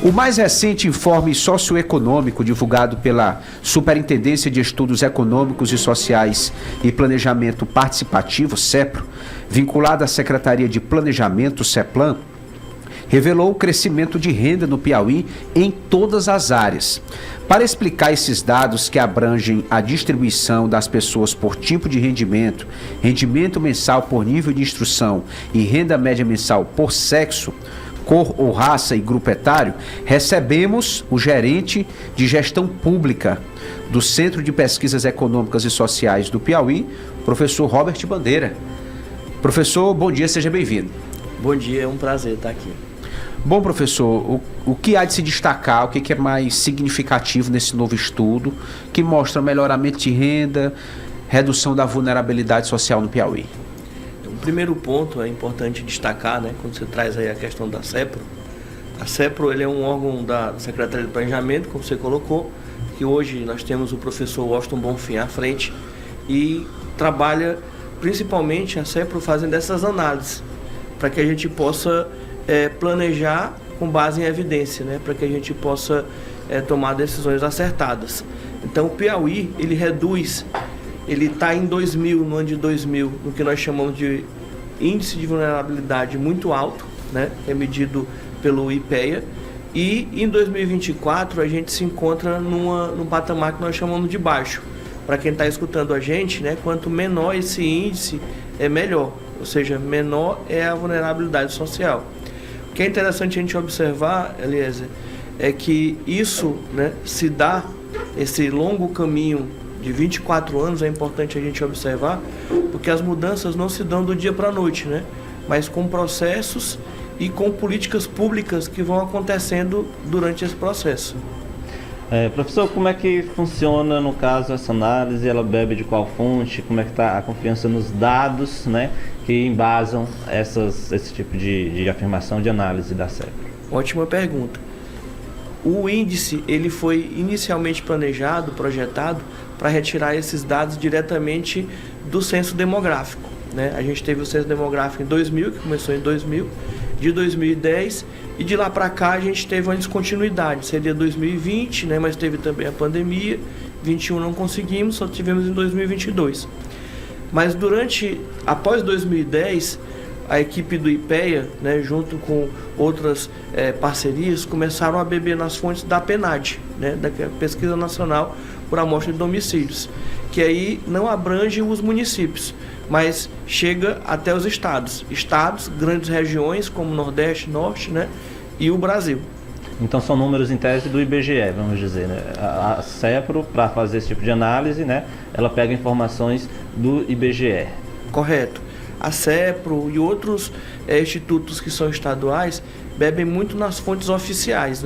O mais recente informe socioeconômico divulgado pela Superintendência de Estudos Econômicos e Sociais e Planejamento Participativo, SEPRO, vinculado à Secretaria de Planejamento, CEPLAN, revelou o crescimento de renda no Piauí em todas as áreas. Para explicar esses dados que abrangem a distribuição das pessoas por tipo de rendimento, rendimento mensal por nível de instrução e renda média mensal por sexo, cor ou raça e grupo etário, recebemos o gerente de gestão pública do Centro de Pesquisas Econômicas e Sociais do Piauí, professor Robert Bandeira. Professor, bom dia, seja bem-vindo. Bom dia, é um prazer estar aqui. Bom, professor, o que há de se destacar, o que é mais significativo nesse novo estudo, que mostra melhoramento de renda, redução da vulnerabilidade social no Piauí? O primeiro ponto é importante destacar, quando você traz aí a questão da SEPRO. A SEPRO ele é um órgão da Secretaria de Planejamento, como você colocou, que hoje nós temos o professor Washington Bonfim à frente e trabalha principalmente a SEPRO fazendo essas análises, para que a gente possa planejar com base em evidência, para que a gente possa tomar decisões acertadas. Então o Piauí, ele reduz, ele está em 2000, no ano de 2000, no que nós chamamos de índice de vulnerabilidade muito alto, é medido pelo IPEA, e em 2024 a gente se encontra num patamar que nós chamamos de baixo. Para quem está escutando a gente, quanto menor esse índice, é melhor, ou seja, menor é a vulnerabilidade social. O que é interessante a gente observar, Eliezer, é que isso se dá, esse longo caminho de 24 anos, é importante a gente observar, porque as mudanças não se dão do dia para a noite, mas com processos e com políticas públicas que vão acontecendo durante esse processo. Professor, como é que funciona, no caso, essa análise? Ela bebe de qual fonte? Como é que está a confiança nos dados que embasam esse tipo de afirmação, de análise da SEPRO? Ótima pergunta. O índice ele foi inicialmente planejado, projetado, para retirar esses dados diretamente do censo demográfico. A gente teve o censo demográfico em 2000, que começou em 2000, de 2010, e de lá para cá a gente teve uma descontinuidade. Seria 2020, mas teve também a pandemia, 21 não conseguimos, só tivemos em 2022. Mas após 2010, a equipe do IPEA, junto com outras parcerias, começaram a beber nas fontes da PNAD, da Pesquisa Nacional por Amostra de Domicílios, que aí não abrange os municípios, mas chega até os estados, grandes regiões como Nordeste, Norte, e o Brasil. Então são números em tese do IBGE, vamos dizer, A SEPRO, para fazer esse tipo de análise, ela pega informações do IBGE. Correto. A SEPRO e outros institutos que são estaduais bebem muito nas fontes oficiais,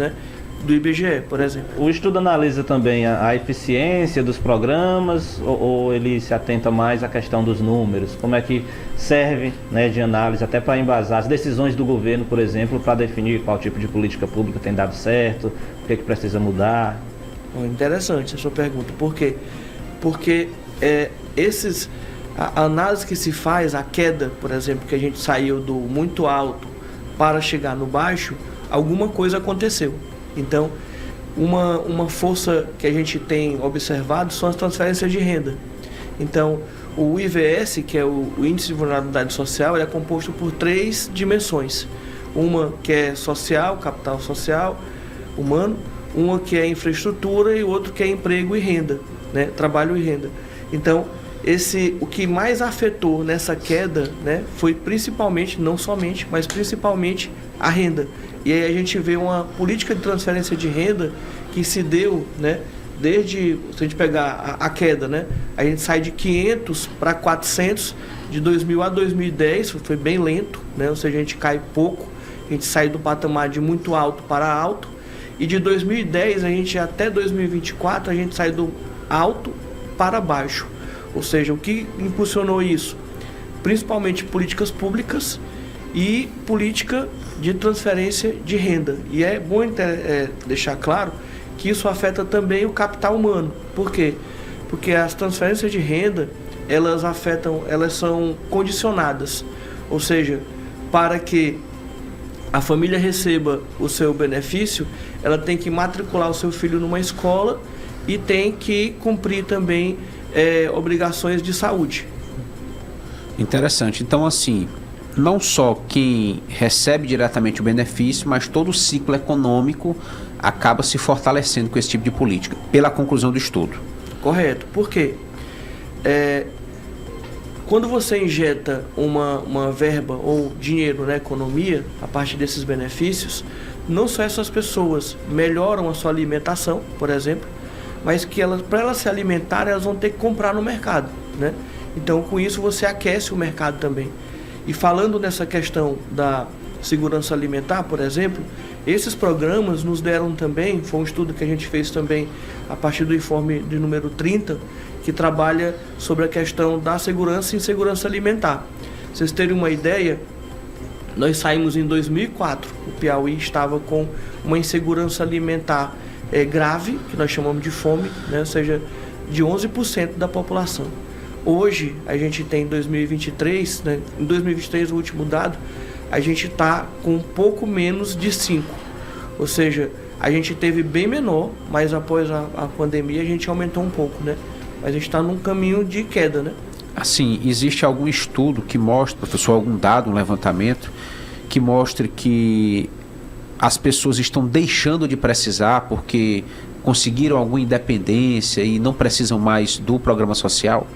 do IBGE, por exemplo. O estudo analisa também a eficiência dos programas ou ele se atenta mais à questão dos números? Como é que serve de análise até para embasar as decisões do governo, por exemplo, para definir qual tipo de política pública tem dado certo, o que precisa mudar? Interessante a sua pergunta. Por quê? Porque a análise que se faz, a queda, por exemplo, que a gente saiu do muito alto para chegar no baixo, alguma coisa aconteceu. Então, uma força que a gente tem observado são as transferências de renda. Então, o IVS, que é o Índice de Vulnerabilidade Social, ele é composto por 3 dimensões. Uma que é social, capital social, humano, uma que é infraestrutura e outra que é emprego e renda, trabalho e renda. Então, o que mais afetou nessa queda, foi principalmente, não somente, mas principalmente a renda. E aí a gente vê uma política de transferência de renda que se deu, desde, se a gente pegar a queda, a gente sai de 500 para 400, de 2000 a 2010, foi bem lento, ou seja, a gente cai pouco, a gente sai do patamar de muito alto para alto, e de 2010 a gente até 2024 a gente sai do alto para baixo. Ou seja, o que impulsionou isso? Principalmente políticas públicas e política de transferência de renda. E é bom deixar claro que isso afeta também o capital humano. Por quê? Porque as transferências de renda, elas são condicionadas. Ou seja, para que a família receba o seu benefício, ela tem que matricular o seu filho numa escola e tem que cumprir também obrigações de saúde. Interessante. Então, assim, não só quem recebe diretamente o benefício, mas todo o ciclo econômico acaba se fortalecendo com esse tipo de política, pela conclusão do estudo. Correto. Por quê? Quando você injeta uma verba ou dinheiro na economia, a partir desses benefícios, não só essas pessoas melhoram a sua alimentação, por exemplo, mas que para elas se alimentarem, elas vão ter que comprar no mercado, né? Então, com isso, você aquece o mercado também. E falando nessa questão da segurança alimentar, por exemplo, esses programas nos deram também, foi um estudo que a gente fez também a partir do informe de número 30, que trabalha sobre a questão da segurança e insegurança alimentar. Pra vocês terem uma ideia, nós saímos em 2004, o Piauí estava com uma insegurança alimentar grave, que nós chamamos de fome, né? Ou seja, de 11% da população. Hoje, a gente tem em 2023, né? Em 2023, o último dado, a gente está com um pouco menos de 5%. Ou seja, a gente teve bem menor, mas após a pandemia a gente aumentou um pouco, né? Mas a gente está num caminho de queda, né? Assim, existe algum estudo que mostre, professor, algum dado, um levantamento, que mostre que as pessoas estão deixando de precisar porque conseguiram alguma independência e não precisam mais do programa social?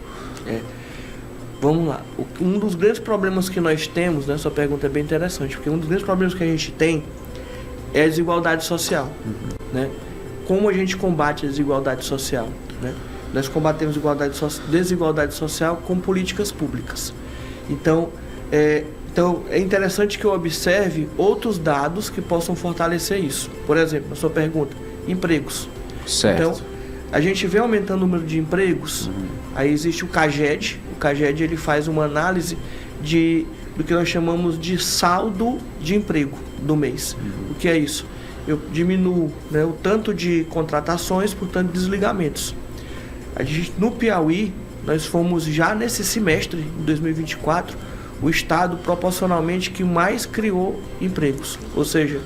Vamos lá. Um dos grandes problemas que nós temos, né? Sua pergunta é bem interessante, porque um dos grandes problemas que a gente tem é a desigualdade social, né? Como a gente combate a desigualdade social, né? Nós combatemos desigualdade social com políticas públicas. Então é interessante que eu observe outros dados que possam fortalecer isso. Por exemplo, a sua pergunta, empregos. Certo. Então, a gente vê aumentando o número de empregos, aí existe o CAGED. O CAGED ele faz uma análise do que nós chamamos de saldo de emprego do mês. O que é isso? Eu diminuo, né, o tanto de contratações por tanto de desligamentos. No Piauí, nós fomos já nesse semestre, em 2024, o estado proporcionalmente que mais criou empregos. Ou seja,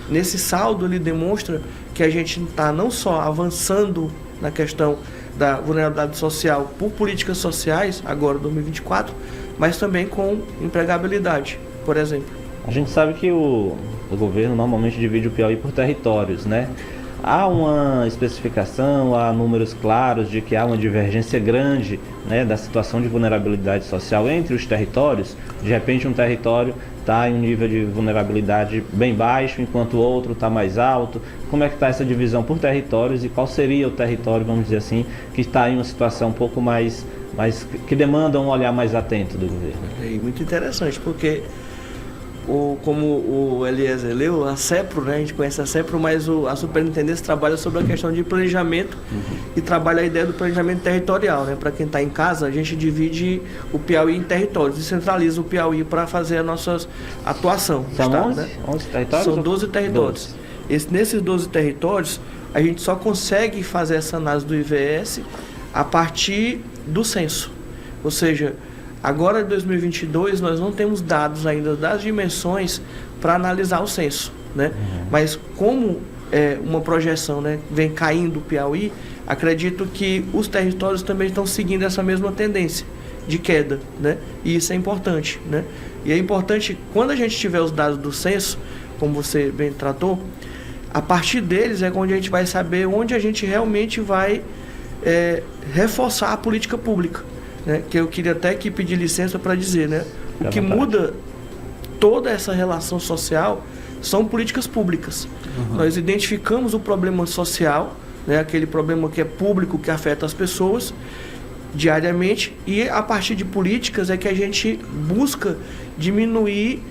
nesse saldo ele demonstra que a gente está não só avançando na questão da vulnerabilidade social por políticas sociais, agora 2024, mas também com empregabilidade, por exemplo. A gente sabe que o governo normalmente divide o Piauí por territórios, né? Há uma especificação, há números claros de que há uma divergência grande, né, da situação de vulnerabilidade social entre os territórios. De repente um território está em um nível de vulnerabilidade bem baixo, enquanto o outro está mais alto. Como é que está essa divisão por territórios e qual seria o território, vamos dizer assim, que está em uma situação um pouco mais que demanda um olhar mais atento do governo? É muito interessante, porque como o Eliezer leu, a CEPRO, né, a gente conhece a CEPRO, mas a superintendência trabalha sobre a questão de planejamento e trabalha a ideia do planejamento territorial, né? Para quem está em casa, a gente divide o Piauí em territórios e centraliza o Piauí para fazer a nossa atuação. São Estado, 11? né? 11 territórios? São 12 territórios. 12. Nesses 12 territórios, a gente só consegue fazer essa análise do IVS a partir do censo. Ou seja, agora, em 2022, nós não temos dados ainda das dimensões para analisar o censo, né? Mas como uma projeção, né, vem caindo o Piauí, acredito que os territórios também estão seguindo essa mesma tendência de queda, né? E isso é importante, né? E é importante, quando a gente tiver os dados do censo, como você bem tratou, a partir deles é onde a gente vai saber onde a gente realmente vai reforçar a política pública. Né, que eu queria até aqui pedir licença para dizer, né? O que muda toda essa relação social são políticas públicas. Nós identificamos o problema social, né, aquele problema que é público, que afeta as pessoas diariamente, e a partir de políticas é que a gente busca diminuir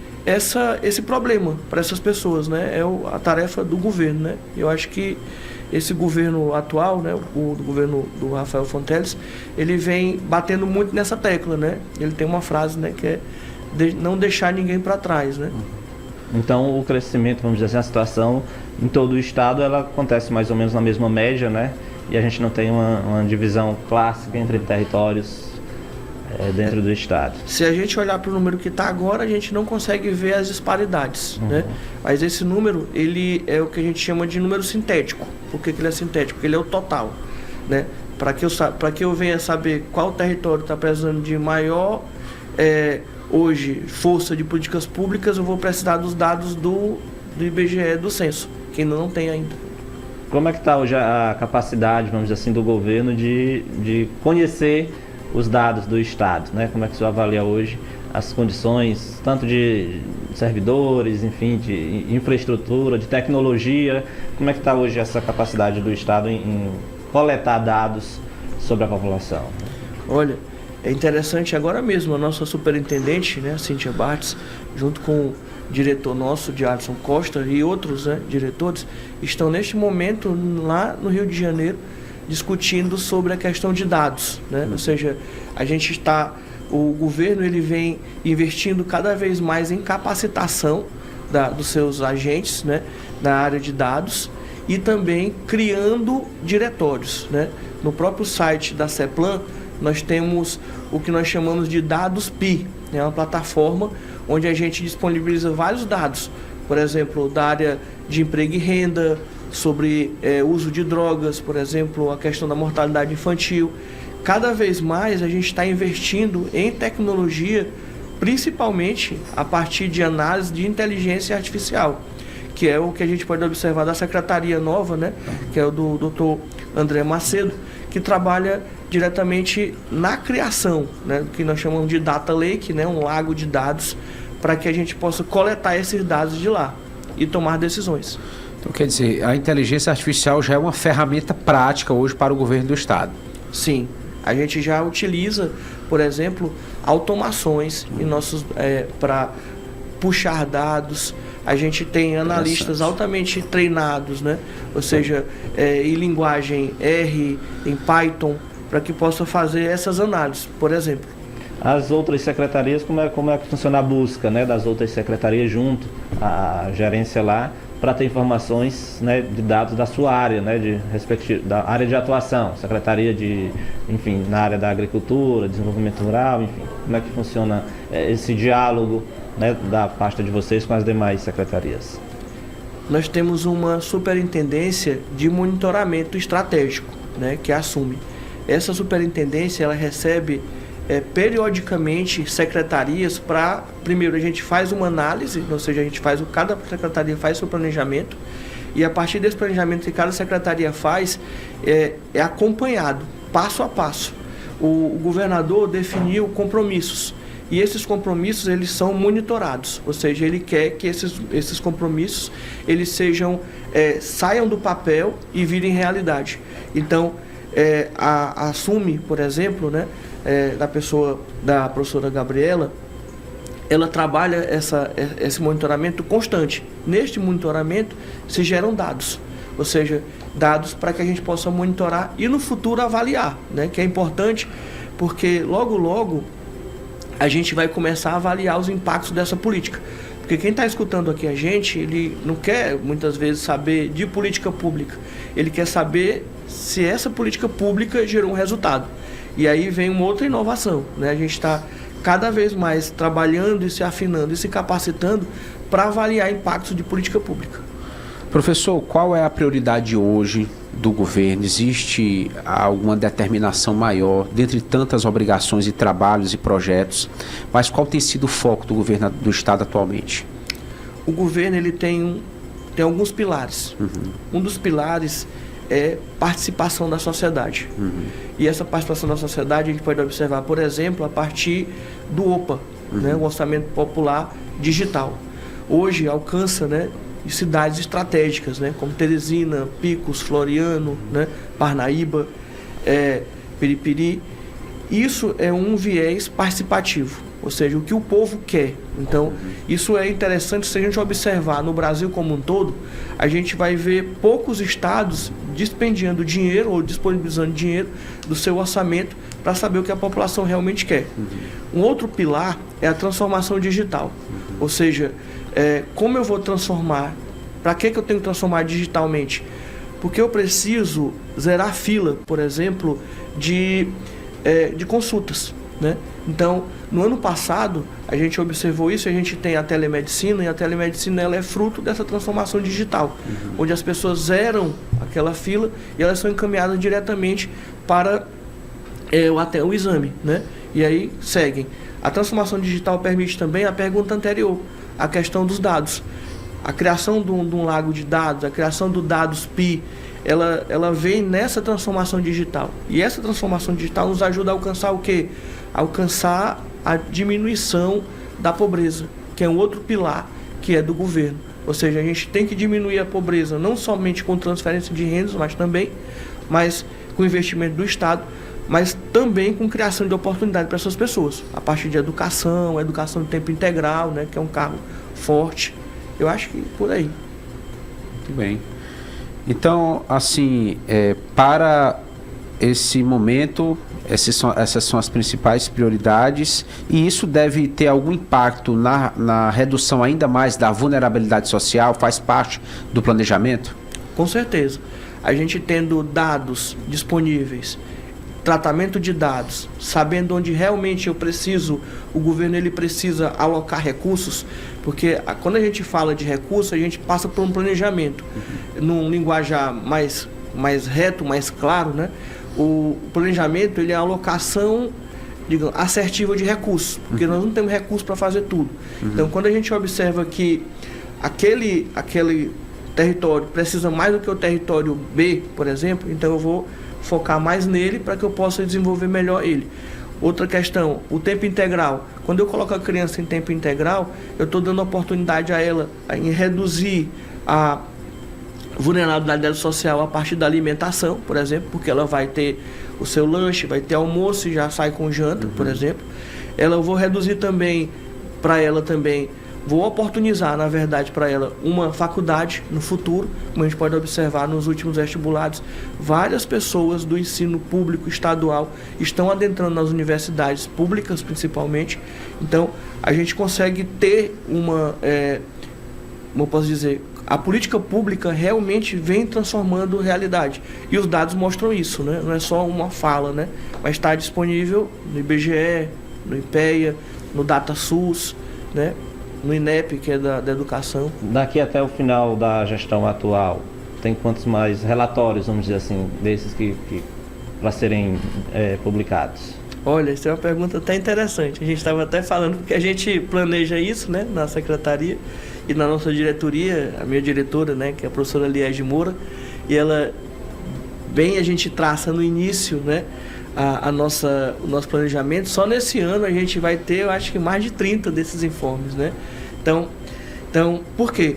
esse problema para essas pessoas, né? É a tarefa do governo, né? Eu acho que esse governo atual, né, o governo do Rafael Fonteles, ele vem batendo muito nessa tecla, né? Ele tem uma frase, né, que é não deixar ninguém para trás, né? Então o crescimento, vamos dizer assim, a situação em todo o estado, ela acontece mais ou menos na mesma média, né? E a gente não tem uma divisão clássica entre territórios dentro do Estado. Se a gente olhar para o número que está agora, a gente não consegue ver as disparidades, né? Mas esse número, ele é o que a gente chama de número sintético. Por que ele é sintético? Porque ele é o total, né? Para que eu venha saber qual território está precisando de maior, hoje, força de políticas públicas, eu vou precisar dos dados do IBGE, do censo, que ainda não tem ainda. Como é que está hoje a capacidade, vamos dizer assim, do governo de conhecer os dados do Estado, né? Como é que o senhor avalia hoje as condições, tanto de servidores, enfim, de infraestrutura, de tecnologia? Como é que está hoje essa capacidade do Estado em coletar dados sobre a população? Olha, é interessante, agora mesmo a nossa superintendente, né, a Cíntia Bartz, junto com o diretor nosso, Adson Costa, e outros, né, diretores, estão neste momento lá no Rio de Janeiro discutindo sobre a questão de dados, né? Ou seja, o governo ele vem investindo cada vez mais em capacitação dos seus agentes, né, na área de dados, e também criando diretórios, né? No próprio site da CEPLAN, nós temos o que nós chamamos de Dados PI, né? Uma plataforma onde a gente disponibiliza vários dados, por exemplo, da área de emprego e renda, sobre uso de drogas, por exemplo, a questão da mortalidade infantil. Cada vez mais a gente está investindo em tecnologia, principalmente a partir de análise de inteligência artificial, que é o que a gente pode observar da secretaria nova, né? Que é o do Dr. André Macedo, que trabalha diretamente na criação, né? Que nós chamamos de Data Lake, né? Um lago de dados, para que a gente possa coletar esses dados de lá e tomar decisões. Então, quer dizer, a inteligência artificial já é uma ferramenta prática hoje para o governo do Estado. Sim, a gente já utiliza, por exemplo, automações para puxar dados. A gente tem analistas altamente treinados, né? Ou seja, em linguagem R, em Python, para que possa fazer essas análises, por exemplo. As outras secretarias, como é que funciona a busca, né, das outras secretarias junto à gerência lá, para ter informações, né, de dados da sua área, né, da área de atuação, secretaria enfim, na área da agricultura, desenvolvimento rural, enfim, como é que funciona esse diálogo, né, da pasta de vocês com as demais secretarias? Nós temos uma superintendência de monitoramento estratégico, né, que assume. Essa superintendência, ela recebe periodicamente secretarias para, primeiro, a gente faz uma análise, ou seja, cada secretaria faz seu planejamento, e a partir desse planejamento que cada secretaria faz, é acompanhado, passo a passo. O governador definiu compromissos, e esses compromissos, eles são monitorados, ou seja, ele quer que esses compromissos, eles saiam do papel e virem realidade. Então, assume, por exemplo, né, da professora Gabriela, ela trabalha esse monitoramento constante. Neste monitoramento se geram dados, ou seja, dados para que a gente possa monitorar e no futuro avaliar, né? Que é importante, porque logo a gente vai começar a avaliar os impactos dessa política. Porque quem está escutando aqui a gente, ele não quer muitas vezes saber de política pública, ele quer saber se essa política pública gerou um resultado. E aí vem uma outra inovação, né? A gente está cada vez mais trabalhando e se afinando e se capacitando para avaliar impactos de política pública. Professor, qual é a prioridade hoje do governo? Existe alguma determinação maior, dentre tantas obrigações e trabalhos e projetos, mas qual tem sido o foco do governo do Estado atualmente? O governo ele tem alguns pilares. Um dos pilares é participação da sociedade. E essa participação da sociedade a gente pode observar, por exemplo, a partir do OPA, né, o Orçamento Popular Digital. Hoje alcança, né, cidades estratégicas, né, como Teresina, Picos, Floriano, né, Parnaíba, Piripiri. Isso é um viés participativo, ou seja, o que o povo quer. Então, isso é interessante se a gente observar no Brasil como um todo, a gente vai ver poucos estados dispendiando dinheiro ou disponibilizando dinheiro do seu orçamento para saber o que a população realmente quer. Um outro pilar é a transformação digital, ou seja, como eu vou transformar, para que eu tenho que transformar digitalmente? Porque eu preciso zerar a fila, por exemplo, de consultas. né? Então, no ano passado, a gente observou isso, a gente tem a telemedicina, e a telemedicina ela é fruto dessa transformação digital, onde as pessoas zeram aquela fila e elas são encaminhadas diretamente para até o exame, né? E aí seguem. A transformação digital permite também a pergunta anterior, a questão dos dados. A criação de um lago de dados, a criação do dados PI, ela vem nessa transformação digital. E essa transformação digital nos ajuda a alcançar o quê? Alcançar a diminuição da pobreza, que é um outro pilar que é do governo. Ou seja, a gente tem que diminuir a pobreza não somente com transferência de rendas, mas com investimento do Estado, mas também com criação de oportunidade para essas pessoas, a partir de educação de tempo integral, né, que é um cargo forte. Eu acho que por aí. Muito bem. Então, assim, para esse momento, essas são as principais prioridades, e isso deve ter algum impacto na redução ainda mais da vulnerabilidade social, faz parte do planejamento? Com certeza. A gente tendo dados disponíveis, tratamento de dados, sabendo onde realmente o governo ele precisa alocar recursos, porque quando a gente fala de recursos, a gente passa por um planejamento. Num linguajar mais reto, mais claro, né? O planejamento ele é a alocação, digamos, assertiva de recursos, porque nós não temos recursos para fazer tudo. Então, quando a gente observa que aquele território precisa mais do que o território B, por exemplo, então eu vou focar mais nele para que eu possa desenvolver melhor ele. Outra questão, o tempo integral. Quando eu coloco a criança em tempo integral, eu estou dando oportunidade a ela em reduzir a vulnerabilidade dela social a partir da alimentação, por exemplo, porque ela vai ter o seu lanche, vai ter almoço e já sai com janta, por exemplo. Eu vou reduzir também, para ela também, vou oportunizar, na verdade, para ela uma faculdade no futuro. Como a gente pode observar nos últimos vestibulados, várias pessoas do ensino público estadual estão adentrando nas universidades públicas, principalmente. Então, a gente consegue ter como eu posso dizer, a política pública realmente vem transformando realidade. E os dados mostram isso, né? Não é só uma fala, né? Mas está disponível no IBGE, no IPEA, no DataSUS, né? No INEP, que é da educação. Daqui até o final da gestão atual, tem quantos mais relatórios, vamos dizer assim, desses que para serem publicados? Olha, isso é uma pergunta até interessante. A gente estava até falando, porque a gente planeja isso, né, na secretaria e na nossa diretoria, a minha diretora, né, que é a professora Liege Moura, e ela, bem a gente traça no início, né, o nosso planejamento. Só nesse ano a gente vai ter, eu acho que mais de 30 desses informes, né? Então, por quê?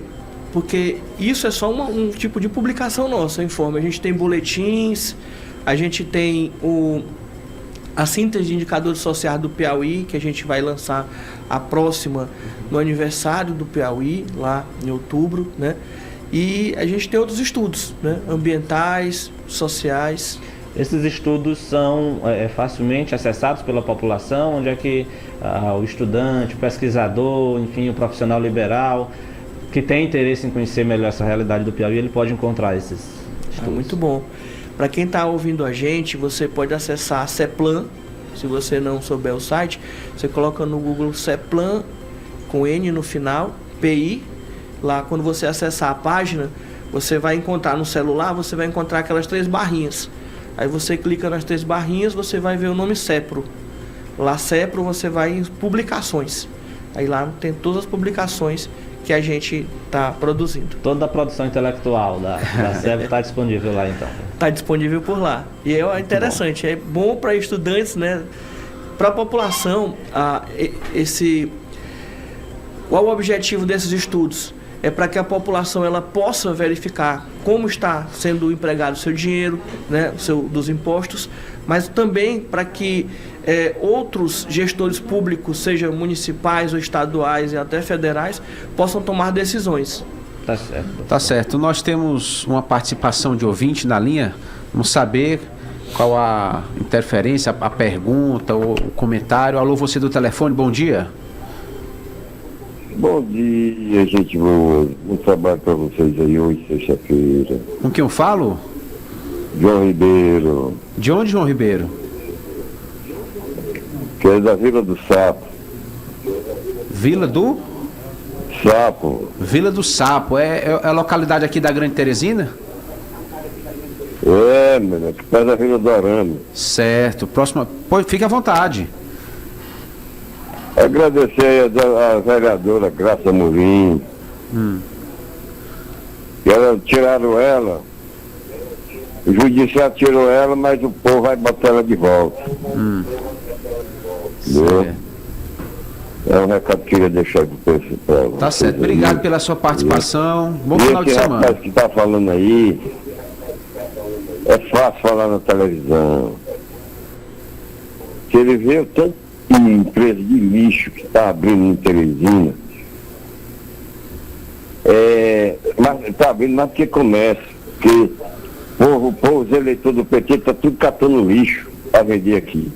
Porque isso é só um tipo de publicação nossa, informe. A gente tem boletins, a gente tem a síntese de indicadores sociais do Piauí, que a gente vai lançar a próxima no aniversário do Piauí, lá em outubro, né? E a gente tem outros estudos, né? Ambientais, sociais. Esses estudos são facilmente acessados pela população, onde é que o estudante, o pesquisador, enfim, o profissional liberal, que tem interesse em conhecer melhor essa realidade do Piauí, ele pode encontrar esses estudos. Muito bom. Para quem está ouvindo a gente, você pode acessar a CEPLAN. Se você não souber o site, você coloca no Google CEPLAN, com N no final, PI. Lá, quando você acessar a página, você vai encontrar no celular, você vai encontrar aquelas 3 barrinhas. Aí você clica nas 3 barrinhas, você vai ver o nome CEPRO. Lá CEPRO você vai em publicações. Aí lá tem todas as publicações que a gente está produzindo. Toda a produção intelectual da CEPRO está disponível lá então? Está disponível por lá. E é interessante, é bom para estudantes, né? Para a população, qual o objetivo desses estudos? É para que a população ela possa verificar como está sendo empregado o seu dinheiro, né, dos impostos, mas também para que outros gestores públicos, sejam municipais ou estaduais e até federais, possam tomar decisões. Tá certo. Tá certo. Nós temos uma participação de ouvinte na linha. Vamos saber qual a interferência, a pergunta, o comentário. Alô, você do telefone, bom dia. Bom dia, gente boa. Um trabalho para vocês aí hoje, sexta-feira. Com quem eu falo? João Ribeiro. De onde, João Ribeiro? que é da Vila do Sapo. Vila do? Sapo. Vila do Sapo. É a localidade aqui da Grande Teresina? É, menino, que perto da Vila do Arame. Certo. Próxima. Pô, fique à vontade. Agradecer aí a vereadora Graça Mourinho. Que tiraram ela. O judiciário tirou ela, mas o povo vai botar ela de volta. Entendeu? Certo. É um recado que eu queria deixar para Tá certo. Obrigado pela sua participação. Bom final de esse semana. rapaz que tá falando aí, é fácil falar na televisão. Se ele vê o tanto de empresa de lixo que está abrindo em Teresina, mas está abrindo mais do que comércio, porque o povo, os eleitores do PT está tudo catando lixo para vender aqui.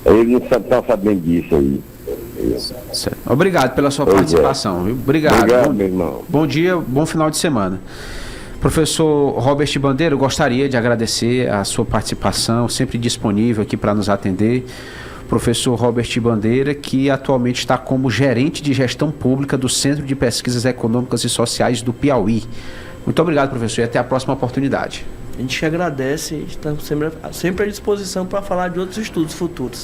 Ele não está sabendo disso aí. Certo. Obrigado pela sua Pois participação. Viu? Obrigado. Obrigado, meu irmão. Bom dia, bom final de semana. Professor Robert Bandeira, eu gostaria de agradecer a sua participação, sempre disponível aqui para nos atender. Professor Robert Bandeira, que atualmente está como gerente de gestão pública do Centro de Pesquisas Econômicas e Sociais do Piauí. Muito obrigado, professor, e até a próxima oportunidade. A gente agradece e estamos sempre à disposição para falar de outros estudos futuros.